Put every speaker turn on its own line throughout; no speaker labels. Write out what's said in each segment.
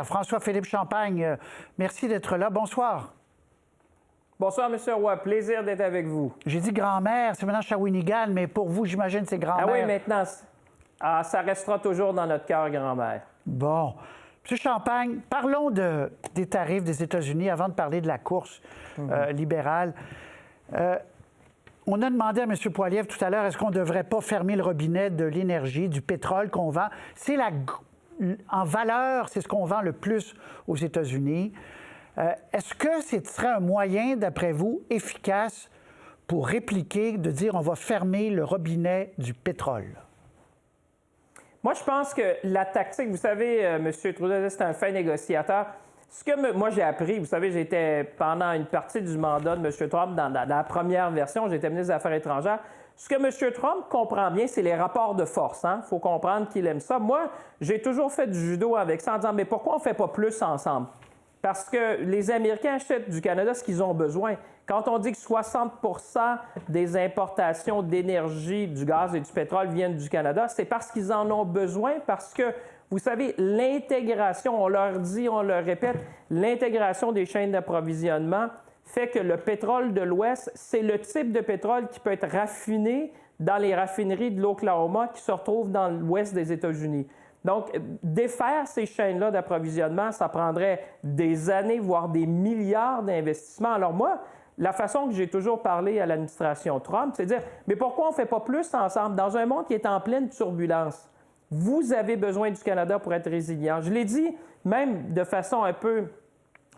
François-Philippe Champagne, merci d'être là. Bonsoir.
Bonsoir, M. Roy. Plaisir d'être avec vous.
J'ai dit grand-mère, c'est maintenant Shawinigan, mais pour vous, j'imagine, c'est grand-mère.
Ah oui, maintenant, ça restera toujours dans notre cœur, grand-mère.
Bon. M. Champagne, parlons des tarifs des États-Unis avant de parler de la course libérale. On a demandé à M. Poilievre tout à l'heure, est-ce qu'on ne devrait pas fermer le robinet de l'énergie, du pétrole qu'on vend? En valeur, c'est ce qu'on vend le plus aux États-Unis. Est-ce que ce serait un moyen, d'après vous, efficace pour répliquer, de dire on va fermer le robinet du pétrole?
Moi, je pense que la tactique, vous savez, M. Trudeau, c'est un fin négociateur. Ce que moi, j'ai appris, vous savez, j'étais pendant une partie du mandat de M. Trump, dans la première version, j'étais ministre des Affaires étrangères. Ce que M. Trump comprend bien, c'est les rapports de force. Il faut comprendre qu'il aime ça. Moi, j'ai toujours fait du judo avec ça en disant, mais pourquoi on ne fait pas plus ensemble? Parce que les Américains achètent du Canada ce qu'ils ont besoin. Quand on dit que 60 des importations d'énergie, du gaz et du pétrole viennent du Canada, c'est parce qu'ils en ont besoin, parce que, vous savez, l'intégration, on leur dit, on leur répète, l'intégration des chaînes d'approvisionnement fait que le pétrole de l'Ouest, c'est le type de pétrole qui peut être raffiné dans les raffineries de l'Oklahoma qui se retrouvent dans l'Ouest des États-Unis. Donc, défaire ces chaînes-là d'approvisionnement, ça prendrait des années, voire des milliards d'investissements. Alors moi, la façon que j'ai toujours parlé à l'administration Trump, c'est de dire, mais pourquoi on ne fait pas plus ensemble dans un monde qui est en pleine turbulence? Vous avez besoin du Canada pour être résilient. Je l'ai dit, même de façon un peu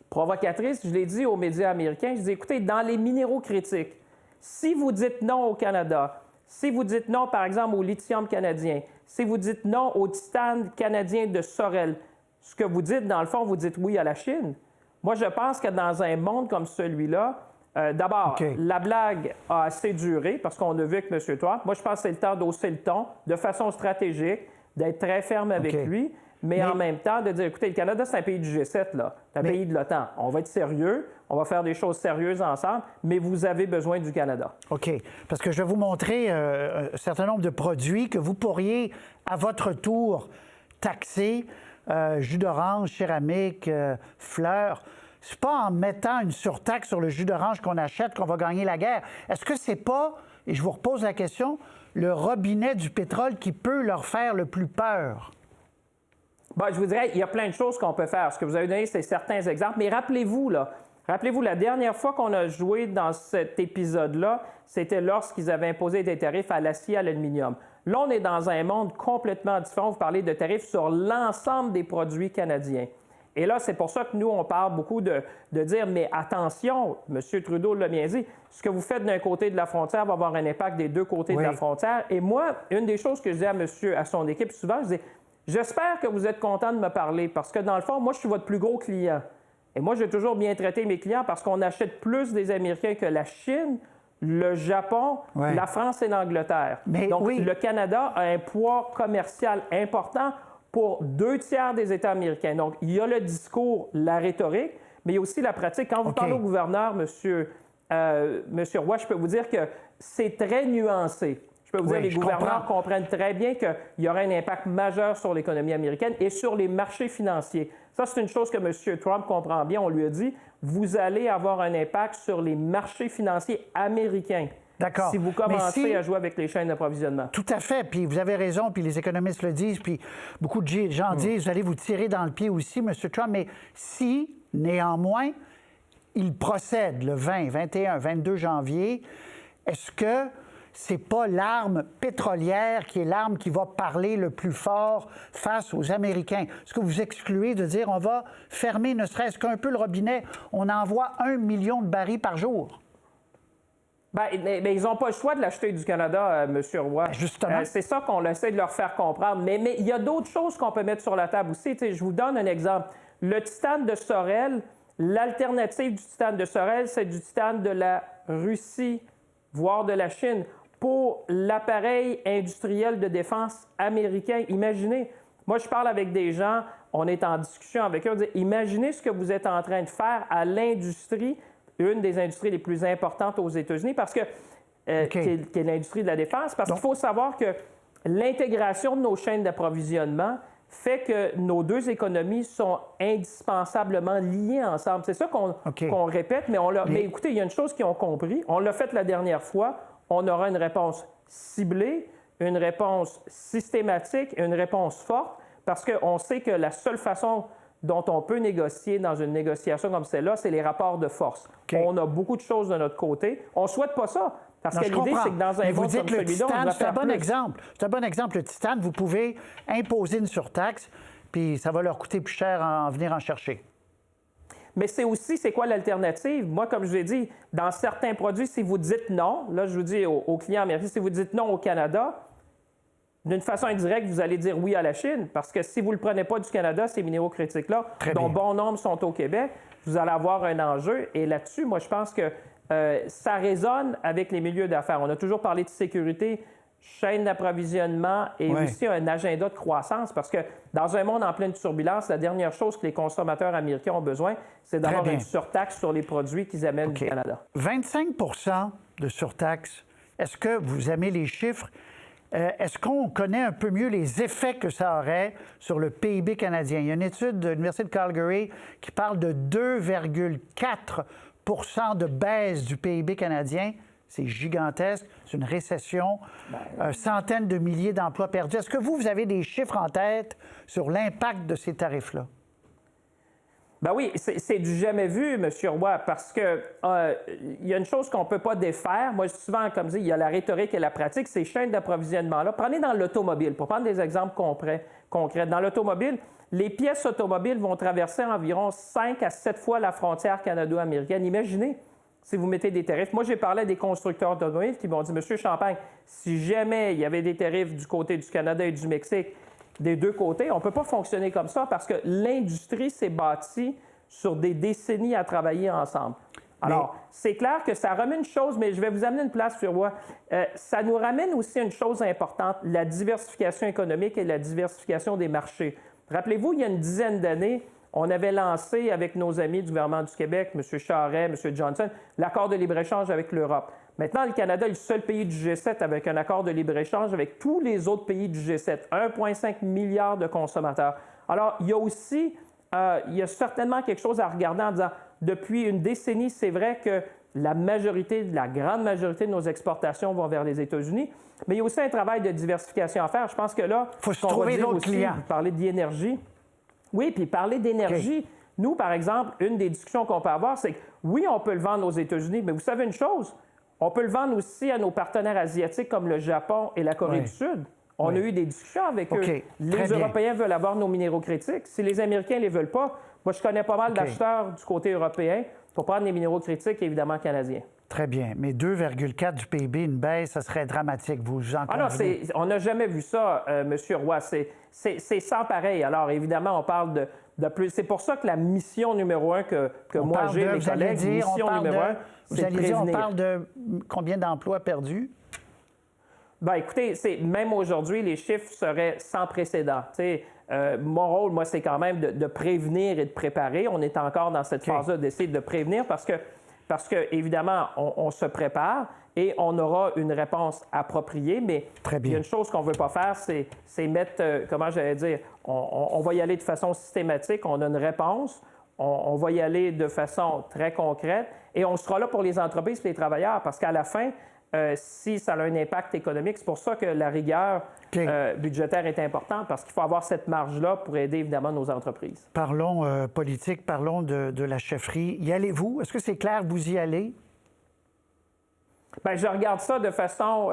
provocatrice, je l'ai dit aux médias américains, je dis, écoutez, dans les minéraux critiques, si vous dites non au Canada, si vous dites non, par exemple, au lithium canadien, si vous dites non au titane canadien de Sorel, ce que vous dites, dans le fond, vous dites oui à la Chine. Moi, je pense que dans un monde comme celui-là, d'abord, la blague a assez duré parce qu'on a vu avec M. Trump. Moi, je pense que c'est le temps d'hausser le ton de façon stratégique, d'être très ferme avec lui, mais en même temps, de dire, écoutez, le Canada, c'est un pays du G7, là. C'est un pays de l'OTAN. On va être sérieux, on va faire des choses sérieuses ensemble, mais vous avez besoin du Canada.
OK. Parce que je vais vous montrer un certain nombre de produits que vous pourriez, à votre tour, taxer. Jus d'orange, céramique, fleurs. C'est pas en mettant une surtaxe sur le jus d'orange qu'on achète qu'on va gagner la guerre. Est-ce que c'est pas, et je vous repose la question, le robinet du pétrole qui peut leur faire le plus peur?
Bien, je vous dirais, il y a plein de choses qu'on peut faire. Ce que vous avez donné, c'est certains exemples. Mais rappelez-vous, la dernière fois qu'on a joué dans cet épisode-là, c'était lorsqu'ils avaient imposé des tarifs à l'acier et à l'aluminium. Là, on est dans un monde complètement différent. Vous parlez de tarifs sur l'ensemble des produits canadiens. Et là, c'est pour ça que nous, on parle beaucoup de dire, mais attention, M. Trudeau l'a bien dit, ce que vous faites d'un côté de la frontière va avoir un impact des deux côtés de la frontière. Et moi, une des choses que je dis à son équipe souvent, je dis, j'espère que vous êtes content de me parler parce que dans le fond, moi, je suis votre plus gros client. Et moi, j'ai toujours bien traité mes clients parce qu'on achète plus des Américains que la Chine, le Japon, la France et l'Angleterre. Donc, le Canada a un poids commercial important pour 2/3 des États américains. Donc, il y a le discours, la rhétorique, mais il y a aussi la pratique. Quand vous parlez au gouverneur, Monsieur Roy, je peux vous dire que c'est très nuancé. Je peux vous dire que les gouverneurs comprennent très bien qu'il y aura un impact majeur sur l'économie américaine et sur les marchés financiers. Ça, c'est une chose que M. Trump comprend bien. On lui a dit, vous allez avoir un impact sur les marchés financiers américains.
D'accord.
Si vous commencez à jouer avec les chaînes d'approvisionnement.
Tout à fait. Puis vous avez raison, puis les économistes le disent, puis beaucoup de gens disent, vous allez vous tirer dans le pied aussi, M. Trump. Mais si, néanmoins, il procède le 20, 21, 22 janvier, est-ce que c'est pas l'arme pétrolière qui est l'arme qui va parler le plus fort face aux Américains? Est-ce que vous excluez de dire on va fermer ne serait-ce qu'un peu le robinet? On envoie 1 million de barils par jour.
Bien, ils n'ont pas le choix de l'acheter du Canada, M. Roy.
Justement.
C'est ça qu'on essaie de leur faire comprendre. Mais il y a d'autres choses qu'on peut mettre sur la table aussi. Je vous donne un exemple. Le titane de Sorel, l'alternative du titane de Sorel, c'est du titane de la Russie, voire de la Chine, pour l'appareil industriel de défense américain. Imaginez, moi je parle avec des gens, on est en discussion avec eux, on dit, imaginez ce que vous êtes en train de faire à l'industrie, une des industries les plus importantes aux États-Unis, parce que qui est l'industrie de la défense, parce qu'il faut savoir que l'intégration de nos chaînes d'approvisionnement fait que nos deux économies sont indispensablement liées ensemble. C'est ça qu'on répète, mais écoutez, il y a une chose qu'ils ont compris. On l'a fait la dernière fois. On aura une réponse ciblée, une réponse systématique, une réponse forte, parce qu'on sait que la seule façon dont on peut négocier dans une négociation comme celle-là, c'est les rapports de force. On a beaucoup de choses de notre côté. On ne souhaite pas ça. Parce que l'idée, c'est que dans un monde comme celui-là, on doit
c'est un
faire
bon
plus.
exemple. C'est un bon exemple. Le titane, vous pouvez imposer une surtaxe, puis ça va leur coûter plus cher en venir en chercher.
Mais c'est aussi, c'est quoi l'alternative? Moi, comme je l'ai dit, dans certains produits, si vous dites non, là, je vous dis aux clients américains, si vous dites non au Canada, d'une façon indirecte, vous allez dire oui à la Chine, parce que si vous ne le prenez pas du Canada, ces minéraux critiques-là, dont bon nombre sont au Québec, vous allez avoir un enjeu. Et là-dessus, moi, je pense que ça résonne avec les milieux d'affaires. On a toujours parlé de sécurité, chaîne d'approvisionnement et aussi un agenda de croissance, parce que dans un monde en pleine turbulence, la dernière chose que les consommateurs américains ont besoin, c'est d'avoir une surtaxe sur les produits qu'ils amènent du Canada.
25 de surtaxe, est-ce que vous aimez les chiffres? Est-ce qu'on connaît un peu mieux les effets que ça aurait sur le PIB canadien? Il y a une étude de l'Université de Calgary qui parle de 2,4 de baisse du PIB canadien. C'est gigantesque. C'est une récession. Centaines de milliers d'emplois perdus. Est-ce que vous avez des chiffres en tête sur l'impact de ces tarifs-là?
Ben oui, c'est du jamais vu, M. Roy, parce que il y a une chose qu'on ne peut pas défaire. Moi, souvent, comme je dis, il y a la rhétorique et la pratique, ces chaînes d'approvisionnement-là. Prenez dans l'automobile, pour prendre des exemples concrets. Dans l'automobile, les pièces automobiles vont traverser environ 5 à 7 fois la frontière canado-américaine. Imaginez si vous mettez des tarifs. Moi, j'ai parlé à des constructeurs d'automobiles qui m'ont dit, M. Champagne, si jamais il y avait des tarifs du côté du Canada et du Mexique, des deux côtés, on ne peut pas fonctionner comme ça parce que l'industrie s'est bâtie sur des décennies à travailler ensemble. Alors, c'est clair que ça remet une chose, mais je vais vous amener une place sur moi. Ça nous ramène aussi une chose importante, la diversification économique et la diversification des marchés. Rappelez-vous, il y a une dizaine d'années, on avait lancé avec nos amis du gouvernement du Québec, M. Charest, M. Johnson, l'accord de libre-échange avec l'Europe. Maintenant, le Canada est le seul pays du G7 avec un accord de libre-échange avec tous les autres pays du G7, 1,5 milliard de consommateurs. Alors, il y a certainement quelque chose à regarder en disant, depuis une décennie, c'est vrai que la grande majorité de nos exportations vont vers les États-Unis, mais il y a aussi un travail de diversification à faire. Je pense que là,
il faut se trouver d'autres clients.
Parler d'énergie. Oui, puis parler d'énergie. Nous, par exemple, une des discussions qu'on peut avoir, c'est que oui, on peut le vendre aux États-Unis, mais vous savez une chose, on peut le vendre aussi à nos partenaires asiatiques comme le Japon et la Corée du Sud. On a eu des discussions avec eux. Les Européens veulent avoir nos minéraux critiques. Si les Américains ne les veulent pas, moi, je connais pas mal d'acheteurs du côté européen pour prendre les minéraux critiques, évidemment, canadiens.
Très bien. Mais 2,4 du PIB, une baisse, ça serait dramatique. Vous en convenez?
Non, on n'a jamais vu ça, M. Roy. C'est sans pareil. Alors, évidemment, on parle de plus. C'est pour ça que la mission numéro 1 que moi j'ai, mes collègues, mission numéro 1, c'est de prévenir.
On parle de combien d'emplois perdus?
Bien, écoutez, même aujourd'hui, les chiffres seraient sans précédent. Mon rôle, moi, c'est quand même de prévenir et de préparer. On est encore dans cette phase-là d'essayer de prévenir parce que évidemment, on se prépare et on aura une réponse appropriée, mais il y a une chose qu'on ne veut pas faire, c'est mettre, comment j'allais dire, on va y aller de façon systématique, on a une réponse, on va y aller de façon très concrète et on sera là pour les entreprises et les travailleurs parce qu'à la fin, si ça a un impact économique, c'est pour ça que la rigueur budgétaire est importante parce qu'il faut avoir cette marge-là pour aider évidemment nos entreprises.
Parlons politique, parlons de la chefferie. Y allez-vous? Est-ce que c'est clair que vous y allez?
Bien, je regarde ça de façon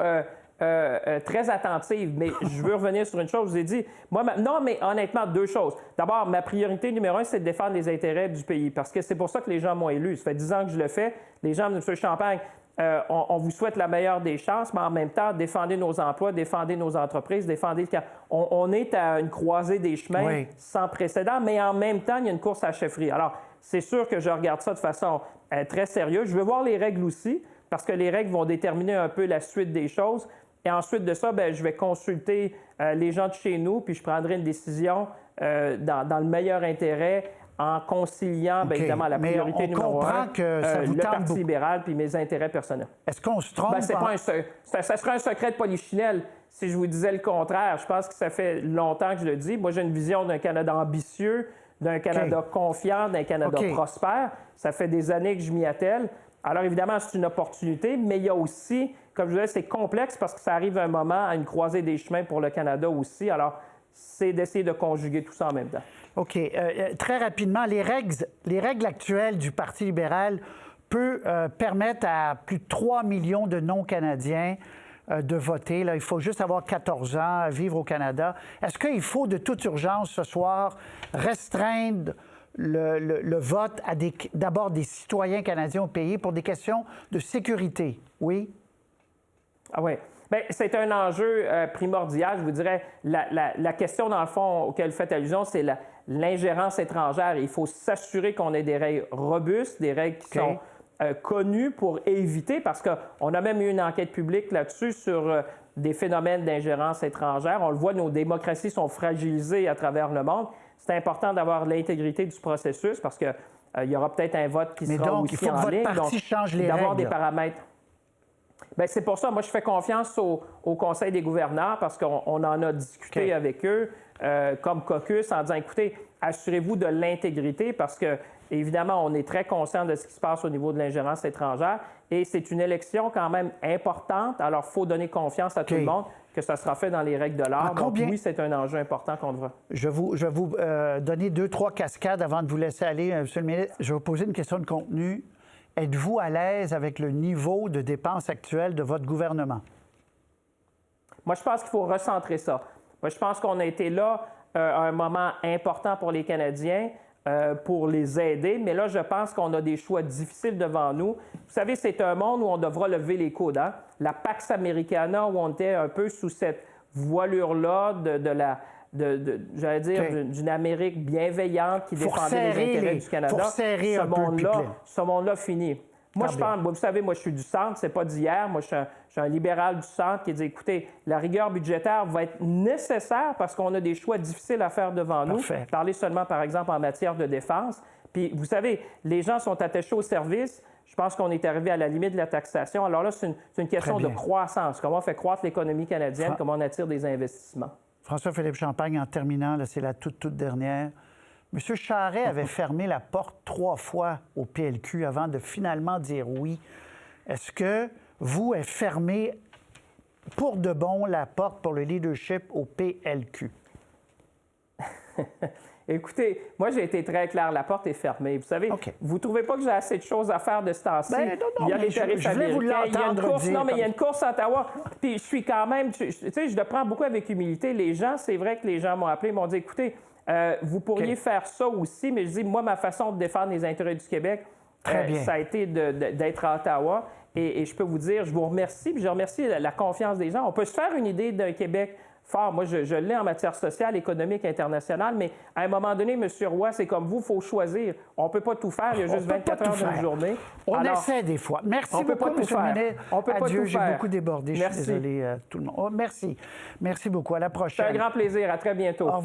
très attentive, mais je veux revenir sur une chose. Je vous ai dit, non, mais honnêtement, deux choses. D'abord, ma priorité numéro 1, c'est de défendre les intérêts du pays parce que c'est pour ça que les gens m'ont élu. Ça fait 10 ans que je le fais. Les gens de M. Champagne, on vous souhaite la meilleure des chances, mais en même temps, défendez nos emplois, défendez nos entreprises, défendez... On est à une croisée des chemins sans précédent, mais en même temps, il y a une course à la chefferie. Alors, c'est sûr que je regarde ça de façon très sérieuse. Je veux voir les règles aussi, parce que les règles vont déterminer un peu la suite des choses. Et ensuite de ça, bien, je vais consulter les gens de chez nous, puis je prendrai une décision dans le meilleur intérêt en conciliant, bien évidemment, la priorité numéro 1,
que ça vous
le
tente
Parti
beaucoup.
libéral puis mes intérêts personnels.
Est-ce qu'on se trompe?
Bien, ça serait un secret de polichinelle. si je vous disais le contraire. Je pense que ça fait longtemps que je le dis. Moi, j'ai une vision d'un Canada ambitieux, d'un Canada confiant, d'un Canada prospère. Ça fait des années que je m'y attelle. Alors, évidemment, c'est une opportunité, mais il y a aussi, comme je disais, c'est complexe parce que ça arrive à un moment à une croisée des chemins pour le Canada aussi. Alors, c'est d'essayer de conjuguer tout ça en même temps.
OK. Très rapidement, les règles actuelles du Parti libéral peuvent permettre à plus de 3 millions de non-Canadiens de voter. Là, il faut juste avoir 14 ans, vivre au Canada. Est-ce qu'il faut de toute urgence ce soir restreindre le vote à d'abord des citoyens canadiens au pays pour des questions de sécurité? Oui?
Ah oui. Bien, c'est un enjeu primordial. Je vous dirais, la question, dans le fond, auquel vous faites allusion, c'est l'ingérence étrangère. Il faut s'assurer qu'on ait des règles robustes, des règles qui sont connues pour éviter, parce qu'on a même eu une enquête publique là-dessus sur des phénomènes d'ingérence étrangère. On le voit, nos démocraties sont fragilisées à travers le monde. C'est important d'avoir l'intégrité du processus parce qu'il y aura peut-être un vote qui sera
donc,
aussi
il faut que
en
votre
ligne.
parti change les
d'avoir
règles.
Des paramètres. Bien, c'est pour ça, moi, je fais confiance au Conseil des gouverneurs parce qu'on en a discuté avec eux comme caucus en disant, écoutez, assurez-vous de l'intégrité parce que, évidemment, on est très conscient de ce qui se passe au niveau de l'ingérence étrangère et c'est une élection quand même importante. Alors, il faut donner confiance à tout le monde que ça sera fait dans les règles de l'art. Donc, oui, c'est un enjeu important qu'on devra.
Je vais vous donner 2-3 cascades avant de vous laisser aller, M. le ministre. Je vais vous poser une question de contenu. Êtes-vous à l'aise avec le niveau de dépenses actuel de votre gouvernement?
Moi, je pense qu'il faut recentrer ça. Moi, je pense qu'on a été là à un moment important pour les Canadiens, pour les aider, mais là, je pense qu'on a des choix difficiles devant nous. Vous savez, c'est un monde où on devra lever les coudes. Hein? La Pax Americana, où on était un peu sous cette voilure-là j'allais dire, d'une Amérique bienveillante qui défendait les intérêts du Canada. Ce monde-là finit. Moi, je pense, vous savez, moi, je suis du centre, c'est pas d'hier. Moi, je suis un libéral du centre qui dit, écoutez, la rigueur budgétaire va être nécessaire parce qu'on a des choix difficiles à faire devant nous. Parler seulement, par exemple, en matière de défense. Puis, vous savez, les gens sont attachés au service. Je pense qu'on est arrivé à la limite de la taxation. Alors là, c'est une question de croissance. Comment on fait croître l'économie canadienne, comment on attire des investissements.
François-Philippe Champagne, en terminant, là, c'est la toute dernière. M. Charest avait fermé la porte 3 fois au PLQ avant de finalement dire oui. Est-ce que vous avez fermé pour de bon la porte pour le leadership au PLQ?
Écoutez, moi, j'ai été très clair. La porte est fermée. Vous savez, vous ne trouvez pas que j'ai assez de choses à faire de ce temps-ci?
Non,
il y a les tarifs américains, il y a une course, mais il y a une course à Ottawa. Puis je suis quand même, tu sais, je le prends beaucoup avec humilité. Les gens, c'est vrai que les gens m'ont appelé, m'ont dit, écoutez, vous pourriez faire ça aussi, mais je dis, moi, ma façon de défendre les intérêts du Québec, ça a été d'être à Ottawa. Et je peux vous dire, je vous remercie, puis je remercie la confiance des gens. On peut se faire une idée d'un Québec fort. Moi, je l'ai en matière sociale, économique, internationale, mais à un moment donné, M. Roy, c'est comme vous, il faut choisir. On ne peut pas tout faire, il y a juste 24 heures dans une journée.
On essaie des fois. Merci beaucoup, M. le ministre. Adieu, j'ai beaucoup débordé. Je suis désolé, tout le monde. Merci. Merci beaucoup. À la prochaine.
C'est un grand plaisir. À très bientôt.
Au revoir.